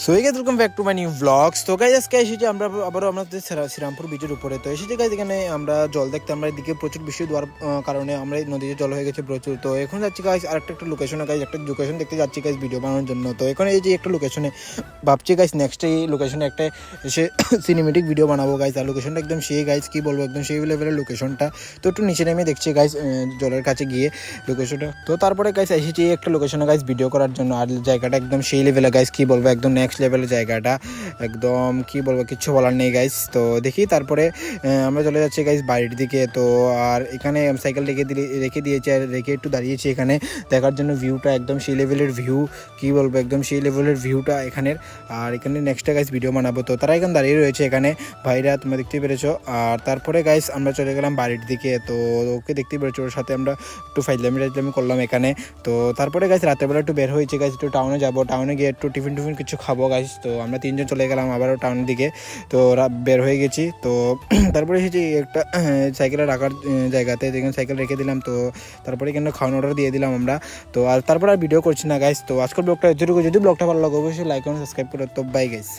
So guys welcome back to my new blogs. তো guys আজকে এসেছি আমরা আবারও আমাদের শ্রীরামপুর বিচের উপরে। তো এসেছি গাইস এখানে আমরা জল দেখতে, আমরা এদিকে প্রচুর বৃষ্টি দেওয়ার কারণে আমরা নদীতে জল হয়ে গেছে প্রচুর। তো এখন যাচ্ছি গাইস আরেকটা লোকেশনে, গাইস একটা লোকেশন দেখতে যাচ্ছি গাইস ভিডিও বানানোর জন্য। তো এখন এই যে একটা লোকেশনে ভাবছি গাইস নেক্সট এই লোকেশনে একটা এসে সিনেমেটিক ভিডিও বানাবো গাইস। আর লোকেশনটা একদম সেই গাইস কি বলবো, একদম সেই লেভেলের লোকেশনটা। তো একটু নিচে নেমে দেখছি গাইস জলের কাছে গিয়ে লোকেশনটা। তো তারপরে গাইস এসেছি একটা লোকেশনে গাইস ভিডিও করার জন্য। আর জায়গাটা একদম সেই লেভেলে গাইস কি বলবো, একদম নেক্সট লেভেলের জায়গাটা, একদম কি বলবো, কিচ্ছু বলার নেই গাইস। তো দেখি তারপরে আমরা চলে যাচ্ছি গাইস বাড়ির দিকে। তো আর এখানে সাইকেল রেখে দিয়েছি আর রেখে একটু দাঁড়িয়েছি এখানে দেখার জন্য ভিউটা, একদম সেই লেভেলের ভিউ, কি বলবো, একদম সেই লেভেলের ভিউটা এখানের। আর এখানে নেক্সটটা গাইস ভিডিও বানাবো। তো তারা এখানে দাঁড়িয়ে রয়েছে এখানে ভাইরা, তোমরা দেখতেই পেরেছো। আর তারপরে গাইস আমরা চলে গেলাম বাড়ির দিকে। তো ওকে দেখতেই পেরেছো, ওর সাথে আমরা একটু ফাইজলামি করলাম এখানে। তো তারপরে গাইস রাতেরবেলা একটু বের হয়েছে গাইস, একটু টাউনে যাবো, টাউনে গিয়ে একটু টিফিন কিছু খাবো গাইস। তো আমরা তিনজন চলে গেলাম আবারও টাউনের দিকে। তো বের হয়ে গেছি। তো তারপরে এসেছি একটা সাইকেলে রাখার জায়গাতে, যেখানে সাইকেল রেখে দিলাম। তো তারপরে এখানে খাওয়ানো অর্ডার দিয়ে দিলাম আমরা। তো আর তারপর আর ভিডিও করছি না গাইস। তো আজকের ব্লগটা এতটুকু। যদি ব্লগটা ভালো লাগে অবশ্যই লাইক এবং সাবস্ক্রাইব করো। তো বাই গাইস।